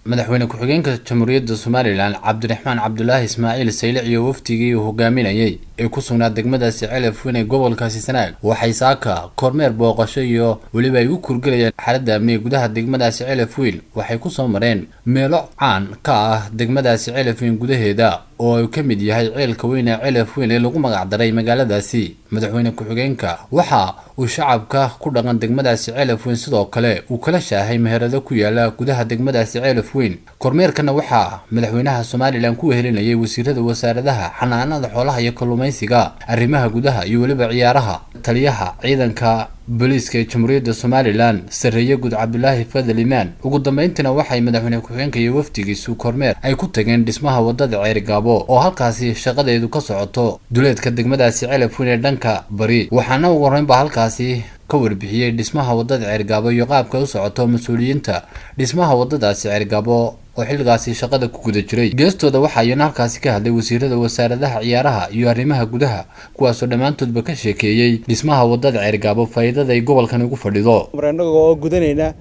madaxweyne ku-xigeenka jamhuuriyadda Somaliland Cabdiraxmaan Cabdulaahi Ismaaciil Saylic iyo wafdigii uu hogaaminayay ee ku sugnaa degmadaasi Celaf Weyn ee gobolkaasi Sanaag waxay saaka kormeer booqasho iyo waliba ay u kurgalayeen xaaladda amniga gudaha degmadaasi Celaf Weyn waxay ku soo mareen meelo caan ka ah degmadaasi Celaf Weyn gudaheeda oo ay ka mid yahay ceelka weyn ee Celaf Weyn ee lagu magac daray magaaladaasi madaxweyne ku-xigeenka waxa uu shacabka ku dhaqan degmadaasi Celaf Weyn sidoo kale uu kala shaahay meherado ku yaala gudaha degmadaasi Celaf Weyn kormeerkana waxa madaxweynaha Somaliland ku wehelinayay wasiirada wasaaradaha xanaanada xoolaha iyo kalluumaysiga arrimaha gudaha iyo waliba ciyaaraha taliyaha ciidanka booliiska ee jamhuuriyadda Somaliland Sareeye Guud Cabdulaahi Fadel Imaan ugu dambeyntiina waxay madaxweyne ku-xigeenka iyo wafdigiisu kormeer ay ku tageen dhismaha wadada Ceerigaabo oo halkaasi shaqadeedu ka socoto duleedka degmadaasi Celaf Weyn ee dhanka bari waxaana ugu horeynba halkaasi ka warbixiyay dhismaha wadada Ceerigaabo iyo qaabka u socoto mas'uuliyiinta dhismaha wadadaasi Ceerigaabo oo xilligaasi shaqada ku guda jiray geestooda waxa ay halkaasi ka hadlay wasiirada wasaaradaha ciyaaraha iyo arrimaha gudaha kuwaas oo dhamaantoodba ka sheekeeyay dhismaha wadada Ceerigaabo faa'iidada ay gobolkan ugu fadhido maranaga gudanayna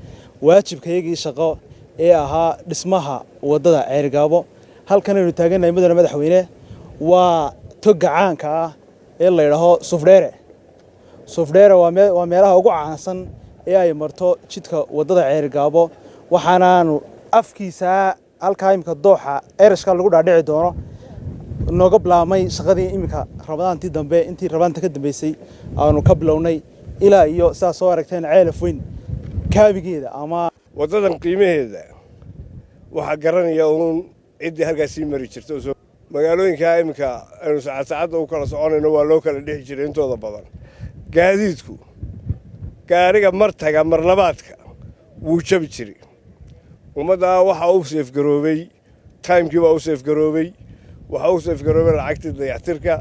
waajibkaygii shaqo ee ahaa dhismaha wadada Ceerigaabo halkan aynu taaganahay mudane madaxweyne waa tog gacaanka ah ee la yiraahdo Sufdheere waa meelaha ugu caansan ee ay marto jidka wadada Ceerigaabo waxaanaanu afkiisa halka imka dooxa erashka lagu dhaadhici doono nooga bilaamay shaqadii imika Ramadaantii dambe intii Ramadaanta ka dambeysay aanu ka bilownay ilaa iyo saa soo aragteen Celaf Weyn kaabigeeda ama wadadan qiimaheeda waxa garanaya oo cidii halkaas mari jirto magaalooyinka imika aanu saacad u kala soconayno waa loo kala dhixi jiray intooda badan gaadiidku gaariga martaga marlabaadka wuu jabi jiray umada waxa uu safe garoobay timekii waa uu safe garoobay waxa uu safe garoobay lacagtii dayactirka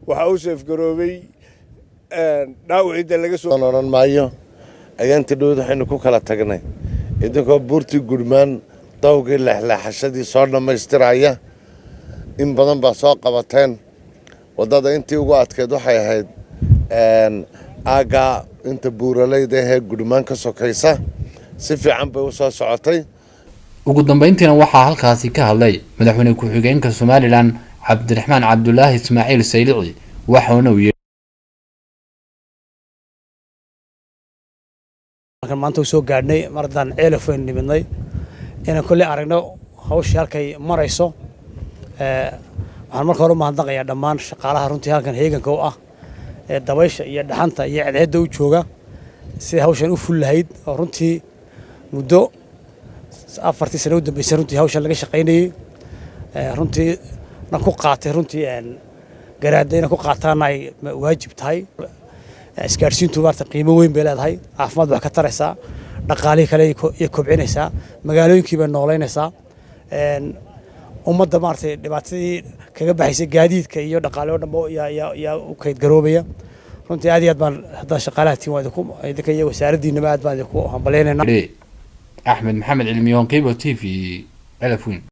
waxa uu safe garoobay dhaawicida laga soo noqon maayo ayaantii dhood waxaynu ku kala tagnay idinkoo buurtii gudmaan dawgii leexleexashadii soo dhamaystiraya in badan baa soo qabateen wadada intii ugu adkeed waxay ahayd aaga inta buuraleyda ee gudmaan ka sokaysa si fiican bay u soo socotay ugu dambeyntiina waxa halkaasi ka hadlay madaxweyne ku-xigeenka Somaliland Cabdiraxmaan Cabdulaahi Ismaaciil Saylic waxaana uu maanta soo gaadhnay mardan Celaf Weyn nimidnay inaan kulli aragno hawsha halkay marayso waxaan marka hore mahadnaqayaa dhammaan shaqaalaha runtii halkan heeganka u ah ee dabaysha iyo dhaxanta iyo cadceedda u jooga si hawshan u ful lahayd oo runtii muddo 4 sano u dambeysay runtii hawshan laga shaqeynayay runtii na ku qaatay runtii garaadayna ku qaataan ay waajib tahay isgaarsiintu maarta qiimo weyn bay leedahay caafimaad wax ka taraysaa dhaqaalihi kale iyo kobcinaysaa magaalooyinkii bay nooleynaysaa ummadda maartay dhibaatadii kaga baxaysay gaadiidka iyo dhaqaale oo dhanba yaa u kayd garoobaya runtii aad iyo aad baan hadda shaqaalaha tiin waa idinka iyo wasaaradiinaba aad baan idinku hambaleynaynaa Ahmed Maxamed Cilmiyoon Qiibo TV Celaf Weyn